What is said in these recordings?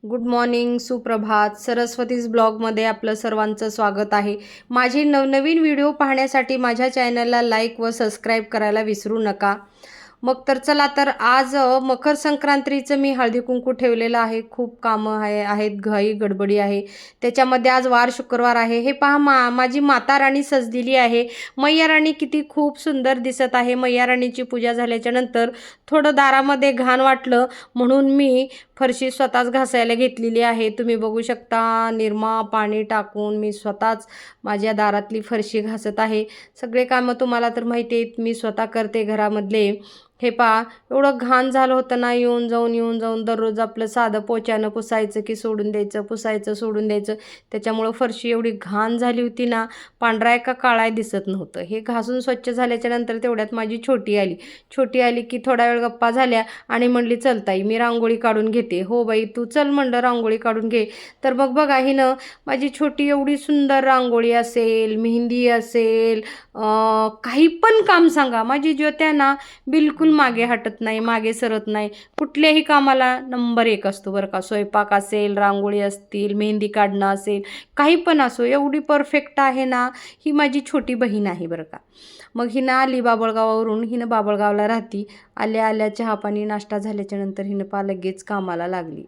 Good morning, सुप्रभात. सरस्वतीज ब्लॉगमध्ये आपलं सर्वांचं स्वागत आहे. माझी नवनवीन व्हिडिओ पाहण्यासाठी माझ्या चॅनलला लाईक व सबस्क्राईब करायला विसरू नका. मग तर चला तर आज मकर संक्रांतीचं मी हळदी कुंकू ठेवलेलं आहे. खूप कामं आहेत, घाई गडबडी आहे. त्याच्यामध्ये आज वार शुक्रवार आहे. हे पहा, माझी माता राणी सजलेली आहे. मैया राणी किती खूप सुंदर दिसत आहे. मैया राणीची पूजा झाल्याच्या नंतर थोडं दारामध्ये घाण वाटलं म्हणून मी फरशी स्वतःच घासायला घेतलेली आहे. तुम्ही बघू शकता, निरमा पाणी टाकून मी स्वतःच माझ्या दारातली फरशी घासत आहे. सगळे कामं तुम्हाला तर माहिती आहेत, मी स्वतः करते घरामधले. हे पहा, एवढं घाण झालं होतं ना, येऊन जाऊन दररोज आपलं साधं पोछानं पुसायचं की सोडून द्यायचं, पुसायचं सोडून द्यायचं. त्याच्यामुळं फरशी एवढी घाण झाली होती ना, पांढरा का काळा दिसत नव्हतं. हे घासून स्वच्छ झाल्याच्या नंतर तेवढ्यात माझी छोटी आली की थोडा वेळ गप्पा झाल्या आणि म्हणली, चल ताई मी रांगोळी काढून घेते. हो बाई, तू चल म्हणलं, रांगोळी काढून घे. तर मग बघा, हिनं माझी छोटी एवढी सुंदर रांगोळी असेल, मेहंदी असेल, काही पण काम सांगा, माझी ज्योत्या ना बिलकुल मागे हटत नाही, मागे सरत नाही. कुठल्याही कामाला नंबर 1 असतो बरं का. स्वयंपाक असेल, रांगोळी असतील, मेहंदी काढणं असेल, काही पण असो, एवढी परफेक्ट आहे ना. ही माझी छोटी बहीण आहे बरं का. मग हिनं आली बाबळगावावरून, हिनं बाबळगावला राहती. आल्या आल्या चहापाणी नाश्ता झाल्याच्या नंतर हिनं लगेच कामाला लागली.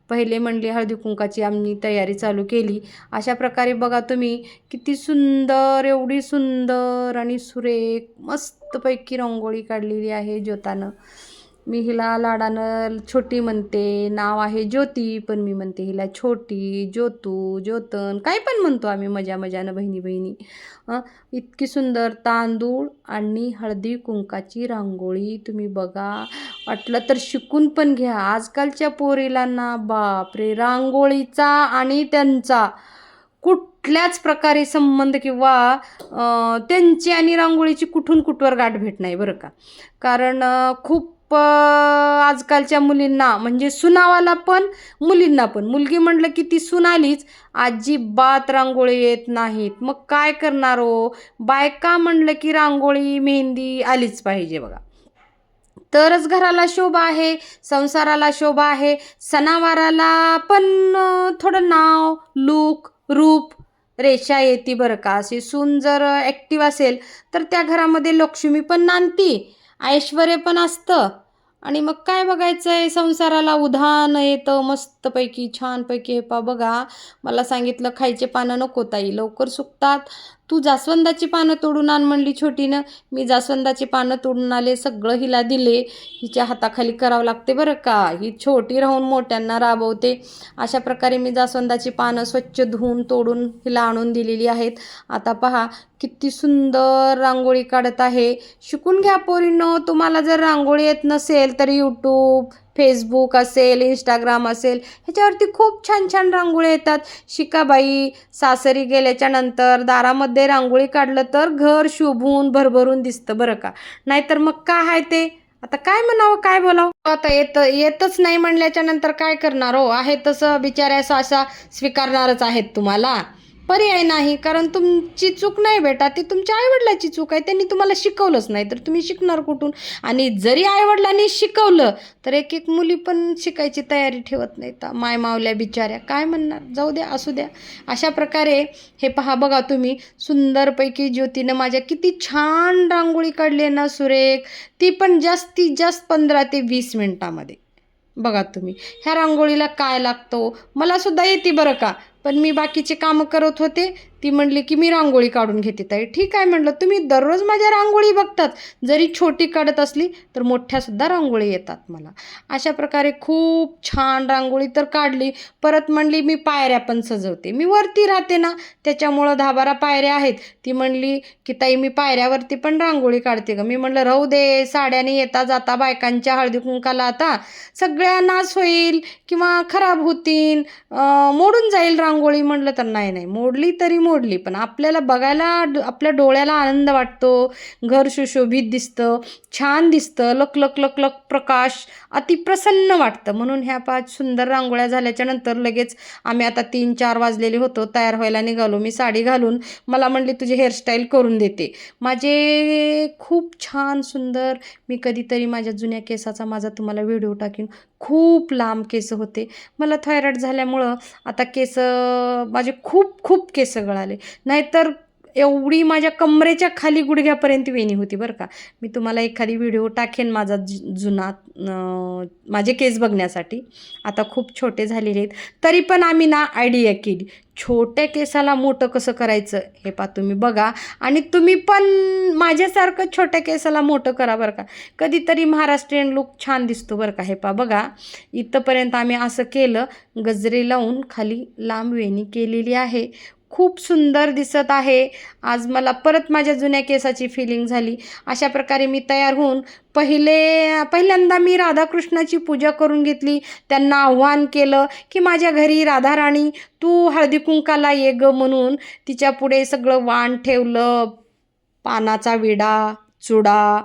पहिले म्हणले हळदी कुंकाची आम्ही तयारी चालू केली. अशा प्रकारे बघा तुम्ही, किती सुंदर, एवढी सुंदर आणि सुरेख मस्तपैकी रांगोळी काढलेली आहे ज्योतानं. मी हिला लाडानं छोटी म्हणते, नाव आहे ज्योती, पण मी म्हणते हिला छोटी, ज्योतू, ज्योतन, काय पण म्हणतो आम्ही मजानं बहिणी बहिणी. इतकी सुंदर तांदूळ आणि हळदी कुंकाची रांगोळी तुम्ही बघा. वाटलं तर शिकून पण घ्या. आजकालच्या पोरीला ना, बापरे, रांगोळीचा आणि त्यांचा कुठल्याच प्रकारे संबंध किंवा त्यांची आणि रांगोळीची कुठून कुठवर गाठ भेट नाही बरं का. कारण खूप आजकालच्या मुलींना, म्हणजे सुनावाला पण मुलींना पण, मुलगी म्हटलं की ती सून आलीच, अजिबात रांगोळी येत नाहीत. मग काय करणार हो. बायका म्हणलं की रांगोळी मेहंदी आलीच पाहिजे बघा, तरच घराला शोभा आहे, संसाराला शोभा आहे, सणावाराला पण थोडं नाव, लूक, रूप, रेषा येते बरं का. अशी सून जर ॲक्टिव्ह असेल तर त्या घरामध्ये लक्ष्मी पण नांदती, ऐश्वर्य पण असतं, आणि मग काय बघायचं आहे, संसाराला उधाण येतं मस्तपैकी छानपैकी. हे पा बघा, मला सांगितलं खायचे पानं नको ताई, लवकर सुकतात, तू जास्वंदाची पानं तोडून आण म्हणली छोटीनं. मी जास्वंदाची पानं तोडून आले, सगळं हिला दिले. हिच्या हाताखाली करावं लागते बरं का, ही छोटी राहून मोठ्यांना राबवते. अशा प्रकारे मी जास्वंदाची पानं स्वच्छ धुवून तोडून हिला आणून दिलेली आहेत. आता पहा किती सुंदर रांगोळी काढत आहे. शिकून घ्या पोरींनो. तुम्हाला जर रांगोळी येत नसेल तर यूट्यूब, फेसबुक असेल, इंस्टाग्राम असेल, ह्याच्यावरती खूप छान छान रांगोळी येतात. शिकाबाई. सासरी गेल्याच्या नंतर दारामध्ये रांगोळी काढलं तर घर शोभून भरभरून दिसतं बरं का. नाहीतर मग काय आहे ते, आता काय म्हणावं, काय बोलावं. आता येतच नाही म्हणल्याच्या नंतर काय करणार हो. आहे तसं बिचाऱ्या सासा स्वीकारणारच आहेत तुम्हाला, पर्याय नाही. कारण तुमची चूक नाही बेटा, ती तुमच्या आईवडिलाची चूक आहे. त्यांनी तुम्हाला शिकवलंच नाही तर तुम्ही शिकणार कुठून. आणि जरी आईवडिलांनी शिकवलं तर एक एक मुली पण शिकायची तयारी ठेवत नाहीत. माय मावल्या बिचाऱ्या काय म्हणणार, जाऊ द्या, असू द्या. अशा प्रकारे हे पहा बघा तुम्ही, सुंदरपैकी ज्योतीनं माझ्या किती छान रांगोळी काढली ना, सुरेख. ती पण जास्तीत जास्त 15 ते 20 मिनिटामध्ये. बघा तुम्ही, ह्या रांगोळीला काय लागतो, मला सुद्धा येते बरं का, पण मी बाकीचे कामं करत होते. ती म्हणली की मी रांगोळी काढून घेते ताई. ठीक आहे म्हणलं, तुम्ही दररोज माझ्या रांगोळी बघतात, जरी छोटी काढत असली तर मोठ्यासुद्धा रांगोळी येतात मला. अशा प्रकारे खूप छान रांगोळी तर काढली. परत म्हणली मी पायऱ्या पण सजवते, मी वरती राहते ना त्याच्यामुळं 10-12 पायऱ्या आहेत. ती म्हणली की ताई मी पायऱ्यावरती पण रांगोळी काढते का. मी म्हणलं राहू दे, साड्याने येता जाता बायकांच्या हळदी कुंकाला आता सगळ्या नाश होईल किंवा खराब होतील, मोडून जाईल रांगोळी. म्हणलं तर नाही, मोडली तरी मोडली, पण आपल्याला बघायला आपल्या डोळ्याला आनंद वाटतो, घर सुशोभित दिसतं, छान दिसतं, लक लक लक प्रकाश, अति प्रसन्न वाटतं. म्हणून ह्या 5 सुंदर रांगोळ्या झाल्याच्या नंतर लगेच आम्ही आता 3-4 वाजलेले होतो, तयार व्हायला निघालो. मी साडी घालून, मला म्हणली तुझी हेअरस्टाईल करून देते. माझे खूप छान सुंदर, मी कधीतरी माझ्या जुन्या केसाचा माझा तुम्हाला व्हिडिओ टाकीन, खूप लांब केस होते. मला थायरॉईड झाल्यामुळं आता केस माझे खूप खूप केस गळाले. नाहीतर एवढी माझ्या कमरेच्या खाली गुडघ्यापर्यंत वेणी होती बरं का. मी तुम्हाला एखादी व्हिडिओ टाकेन माझा जुना माझे केस बघण्यासाठी. आता खूप छोटे झालेले आहेत. तरी पण आम्ही ना आयडिया केली. छोट्या केसाला मोठं कसं करायचं हे पहा तुम्ही बघा आणि तुम्ही पण माझ्यासारखं छोट्या केसाला मोठं करा बरं का. कधीतरी महाराष्ट्रीयन लुक छान दिसतो बरं का. हे पहा बघा इथंपर्यंत आम्ही असं केलं. गजरे लावून खाली लांब वेणी केलेली आहे. खूप सुंदर दिसत आहे. आज मला परत माझ्या जुन्या केसाची फिलिंग झाली. अशा प्रकारे मी तयार होऊन पहिल्यांदा मी राधाकृष्णाची पूजा करून घेतली. त्यांना आव्हान केलं की माझ्या घरी राधाराणी तू हळदी कुंकाला ये गं म्हणून. तिच्या पुढे सगळं वाण ठेवलं. पानाचा विडा, चुडा,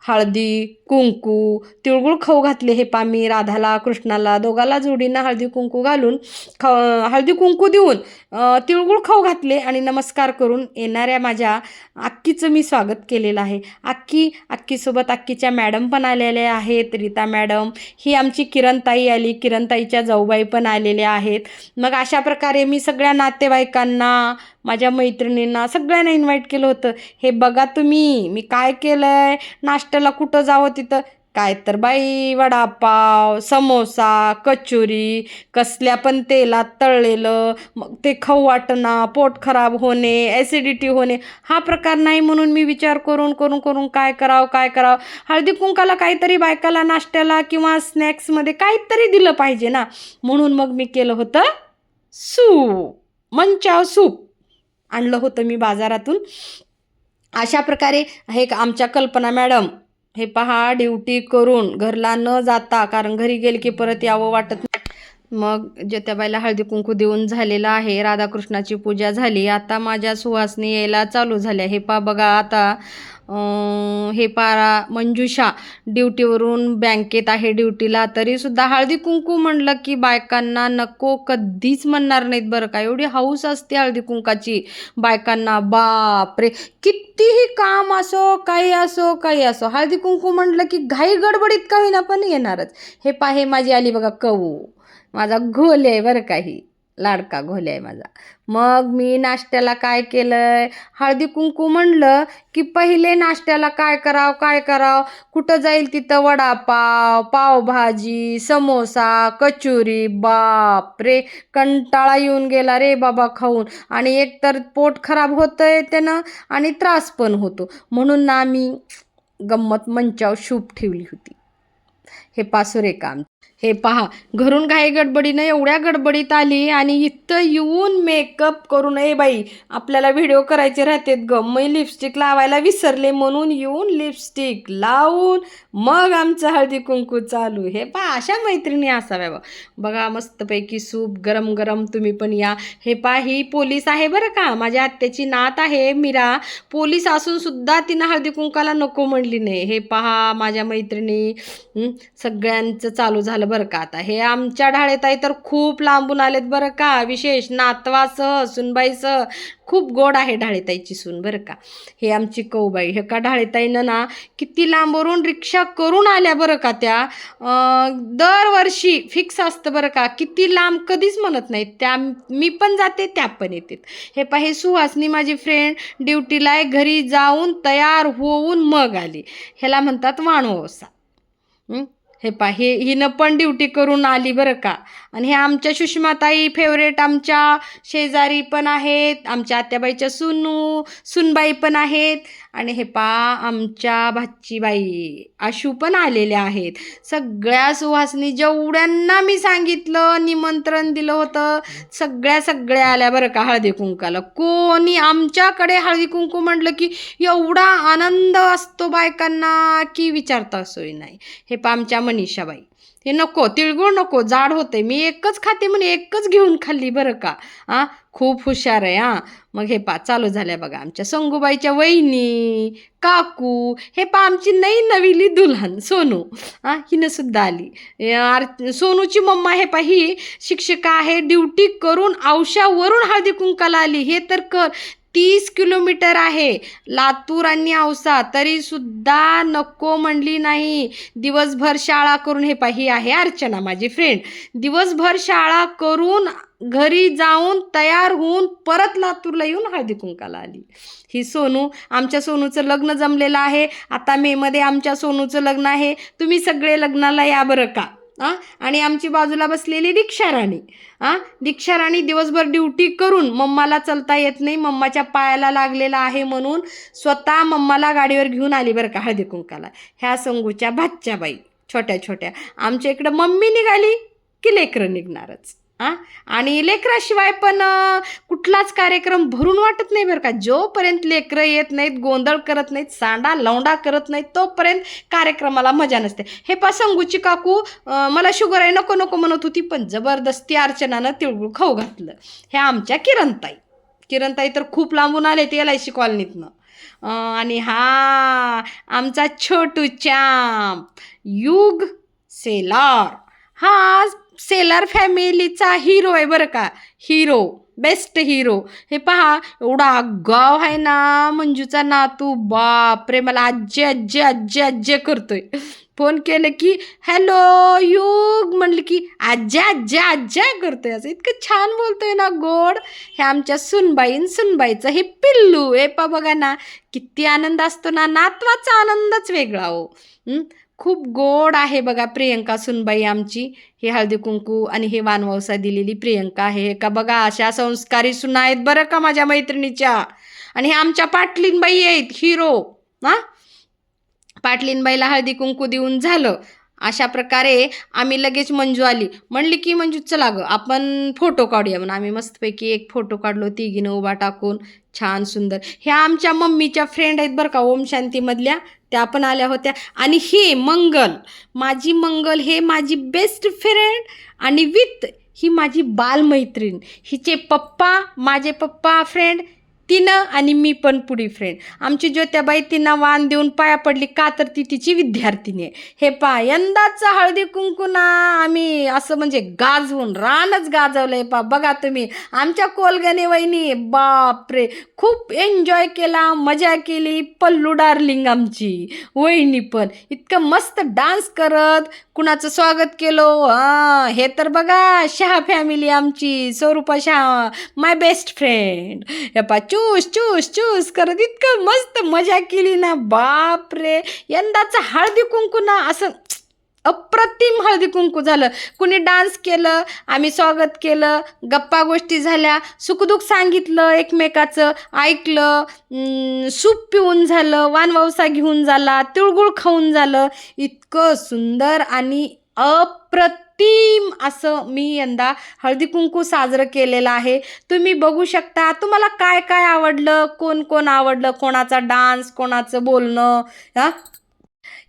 हळदी कुंकू, तिळगुळ खाऊ घातले. हे पा मी राधाला कृष्णाला दोघाला जोडीनं हळदी कुंकू घालून हळदी कुंकू देऊन तिळगुळ खाऊ घातले आणि नमस्कार करून येणाऱ्या माझ्या अक्कीचं मी स्वागत केलेलं आहे. अक्कीसोबत अक्कीच्या मॅडम पण आलेल्या आहेत. रीता मॅडम, ही आमची किरणताई आली. किरणताईच्या जाऊबाई पण आलेल्या आहेत. मग अशा प्रकारे मी सगळ्या नातेवाईकांना, माझ्या मैत्रिणींना सगळ्यांना इन्व्हाइट केलं होतं. हे बघा तुम्ही मी काय केलं आहे. नाश्त्याला कुठं जावं तिथं काय तर बाई वडापाव, समोसा, कचोरी, कसल्या पण तेलात तळलेलं, मग ते खाऊ वाटणं, पोट खराब होणे, ॲसिडिटी होणे हा प्रकार नाही. म्हणून मी विचार करून करून करून काय करावं. हळदी कुंकाला काहीतरी बायकाला नाश्त्याला किंवा स्नॅक्समध्ये काहीतरी दिलं पाहिजे ना. म्हणून मग मी केलं होतं सूप, मंचाव सूप आणलं होतं मी बाजारातून. अशा प्रकारे हे आमच्या कल्पना मॅडम हे पहा ड्युटी करून घरला न जाता, कारण घरी गेले की परत यावं वाटत नाही. मग ज्योत्याबाईला हळदी कुंकू देऊन झालेलं आहे. राधाकृष्णाची पूजा झाली. आता माझ्या सुवासनी यायला चालू झाल्या. हे पहा बघा आता हे पारा मंजुषा ड्युटीवरून बँकेत आहे ड्युटीला. तरीसुद्धा हळदी कुंकू म्हणलं की बायकांना नको कधीच म्हणणार नाहीत बरं का. एवढी हौस असते हळदी कुंकाची बायकांना. बापरे, कितीही काम असो काही असो हळदी कुंकू म्हटलं की घाई गडबडीत का होईना पण येणारच. हे पाहे माझी आली बघा कऊ, माझा घोल आहे बरं का. ही लाडका घोल आहे माझा. मग मी नाश्त्याला काय केलंय, हळदी कुंकू म्हणलं की पहिले नाश्त्याला काय करावं, कुठं जाईल तिथं वडापाव, पावभाजी, समोसा, कचोरी. बाप रे, कंटाळा येऊन गेला रे बाबा खाऊन. आणि एकतर पोट खराब होतंय त्यानं आणि त्रास पण होतो. म्हणून ना मी गंमत मंचाव सूप ठेवली होती. हे पासुरे काम. हे पहा घरून घाई गडबडीनं एवढ्या गडबडीत आली आणि इथं येऊन मेकअप करून बाई आपल्याला व्हिडिओ करायचे राहतेत ग. मी लिपस्टिक लावायला विसरले म्हणून येऊन लिपस्टिक लावून मग आमचं हळदी कुंकू चालू. हे पहा अशा मैत्रिणी असाव्या बघा. मस्तपैकी सूप गरम गरम. तुम्ही पण या. हे पहा ही पोलीस आहे बरं का. माझ्या आत्याची नात आहे मीरा. पोलीस असून सुद्धा तिनं हळदी कुंकाला नको म्हणली नाही. हे पहा माझ्या मैत्रिणी सगळ्यांचं चालू झालं बरं का. आता हे आमच्या ढाळेताई तर खूप लांबून आलेत बरं का. विशेष नातवासह सुनबाईसह. खूप गोड आहे ढाळेताईची सून बरं का. हे आमची कौबाई. हे का ढाळेताईनं ना किती लांबवरून रिक्षा करून आल्या बरं का. त्या दरवर्षी फिक्स असतं बरं का. किती लांब कधीच म्हणत नाहीत त्या. मी पण जाते त्या पण येतात. हे पहा हे सुहासनी माझी फ्रेंड ड्युटीला आहे. घरी जाऊन तयार होऊन मग आली. ह्याला म्हणतात वाणवसा. हे पहा हिनं पण ड्युटी करून आली बरं का. आणि हे आमच्या सुषमाताई फेवरेट आमच्या शेजारी पण आहेत. आमच्या आत्याबाईच्या सुनबाई पण आहेत. आणि हे पहा आमच्या भाचीबाई आशू पण आलेल्या आहेत. सगळ्या सुहासनी जेवढ्यांना मी सांगितलं निमंत्रण दिलं होतं सगळ्या आल्या बरं का हळदी कुंकाला. कोणी आमच्याकडे हळदी कुंकू म्हटलं की एवढा आनंद असतो बायकांना की विचारता सोय नाही. हे पहा आमच्या मनीषाबाई. हे नको तिळगुळ नको जाड होते. मी एकच खाते म्हणून एकच घेऊन खाल्ली बरं का. खूप हुशार आहे. मग हे पा चालू झाल्या बघा आमच्या संगूबाईच्या वहिनी काकू. हे पा आमची नवीली दुल्हन सोनू. हिनं सुद्धा आली. सोनूची मम्मा हे पा ही शिक्षिका आहे. ड्युटी करून औषावरून हळदी कुंकाला आली. हे तर कर 30 किलोमीटर आहे लातूर आणि औसा, तरीसुद्धा नको म्हणली नाही. दिवसभर शाळा करून, हे पाही आहे अर्चना माझी फ्रेंड, दिवसभर शाळा करून घरी जाऊन तयार होऊन परत लातूरला येऊन हळदी कुंकाला आली. ही सोनू, आमच्या सोनूचं लग्न जमलेलं आहे. आता मेमध्ये आमच्या सोनूचं लग्न आहे. तुम्ही सगळे लग्नाला या बरं का. आणि आमची बाजूला बसलेली दीक्षाराणी, दीक्षाराणी दिवसभर ड्युटी करून, मम्माला चलता येत नाही, मम्माच्या पायाला लागलेला आहे म्हणून स्वतः मम्माला गाडीवर घेऊन आली बरं का हळदी कुंकाला. ह्या संगूच्या भाच्या बाई छोट्या छोट्या. आमच्या इकडं मम्मी निघाली की लेकरं निघणारच. आणि लेकराशिवाय पण कुठलाच कार्यक्रम भरून वाटत नाही बरं का. जोपर्यंत लेकरं येत नाहीत, गोंधळ करत नाहीत, सांडा लवंडा करत नाहीत, तोपर्यंत कार्यक्रमाला मजा नसते. हे पा संगूची काकू मला शुगर आहे नको नको म्हणत होती, पण जबरदस्ती अर्चनानं तिळगुळ खाऊ घातलं. ह्या आमच्या किरणताई तर खूप लांबून आले ते LIC कॉलनीतनं. आणि हा आमचा छोटू चॅम्प युग सेलार, हा सेलर फॅमिलीचा हिरो आहे बरं का. Hero, best hero. हे पहा एवढा गाव आहे ना मंजूचा नातू, बाप रे, मला आज्जे आज्जे आज्जे आज्जे करतोय. फोन केलं की हॅलो युग म्हणलं की आज्जा आज्जा आज्जा करतोय. असं इतकं छान बोलतोय ना, गोड. हे आमच्या सुनबाईचं हे पिल्लू. हे पा बघा ना किती आनंद असतो ना, नातवाचा आनंदच वेगळा हो. खूप गोड आहे बघा प्रियंका सुनबाई आमची. हे हळदी कुंकू आणि हे वानवसा दिलेली प्रियंका आहे का बघा. अशा संस्कारी सुना आहेत बरं का माझ्या मैत्रिणीच्या. आणि हे आमच्या पाटलीनबाई आहेत हिरो. पाटलीनबाईला हळदी कुंकू देऊन झालं. अशा प्रकारे आम्ही लगेच मंजू आली, म्हणली की मंजू चला गं आपण फोटो काढूया म्हणून. आम्ही मस्तपैकी एक फोटो काढलो तिघीनं उभा टाकून, छान सुंदर. ह्या आमच्या मम्मीच्या फ्रेंड आहेत बरं का, ओम शांतीमधल्या, त्या पण आल्या होत्या. आणि हे मंगल, माझी मंगल हे माझी बेस्ट फ्रेंड आणि विथ ही माझी बालमैत्रीण. हिचे पप्पा, माझे पप्पा फ्रेंड, तिनं आणि मी पण पुढी फ्रेंड. आमची ज्योत्याबाई तिनं वाण देऊन पाया पडली का तर ती तिची विद्यार्थिनी आहे. हे पा यंदाचं हळदी कुंकू ना आम्ही असं म्हणजे गाजवून रानच गाजवलं आहे पा. बघा तुम्ही आमच्या कोलगणे वहिनी, बापरे खूप एन्जॉय केला, मजा केली. पल्लू डार्लिंग आमची वहिनी पण इतकं मस्त डान्स करत कुणाचं स्वागत केलं. हे तर बघा शहा फॅमिली आमची, स्वरूपा शहा माय बेस्ट फ्रेंड. हे पा चूस चूस चूस करत इतकं मस्त मजा केली ना, बाप रे. यंदाचं हळदी कुंकू ना असं अप्रतिम हळदी कुंकू झालं. कुणी डान्स केलं, आम्ही स्वागत केलं, गप्पा गोष्टी झाल्या, सुखदुःख सांगितलं, एकमेकाचं ऐकलं, सूप पिऊन झालं, वानवसा घेऊन झाला, तिळगुळ खाऊन झालं. इतकं सुंदर आणि अप्रतिम असं मी यंदा हळदी कुंकू साजरं केलेलं आहे. तुम्ही बघू शकता तुम्हाला काय काय आवडलं, कोण कोण आवडलं, कोणाचा डान्स, कोणाचं बोलणं,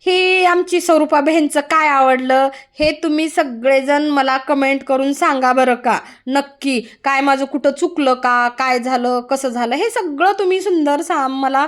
हे आमची स्वरूपा बहिणीचं काय आवडलं हे तुम्ही सगळेजण मला कमेंट करून सांगा बरं का. नक्की काय माझं कुठं चुकलं का, काय झालं, कसं झालं, हे सगळं तुम्ही सुंदर मला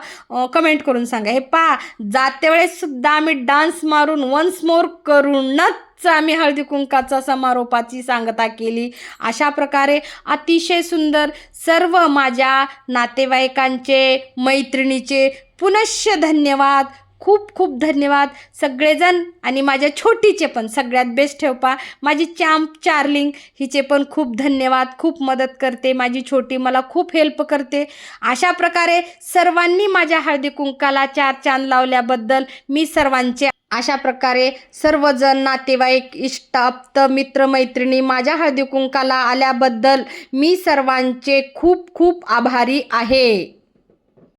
कमेंट करून सांगा. हे पा जाते वेळेस सुद्धा आम्ही डान्स मारून वन्स मोर करूनच आम्ही हळदी कुंकाचा समारोपाची सांगता केली. अशा प्रकारे अतिशय सुंदर सर्व माझ्या नातेवाईकांचे, मैत्रिणीचे पुनश्च धन्यवाद, खूप खूप धन्यवाद सगळेजण. आणि माझ्या छोटीचे पण सगळ्यात बेस्ट ठेवपा माझी चॅम्प चार्लिंग, हिचे पण खूप धन्यवाद. खूप मदत करते माझी छोटी, मला खूप हेल्प करते. अशा प्रकारे सर्वांनी माझ्या हळदी कुंकाला 4 चांद लावल्याबद्दल मी सर्वांचे, अशा प्रकारे सर्वजण नातेवाईक, इष्टाप्त, मित्रमैत्रिणी माझ्या हळदी कुंकाला आल्याबद्दल मी सर्वांचे खूप खूप आभारी आहे.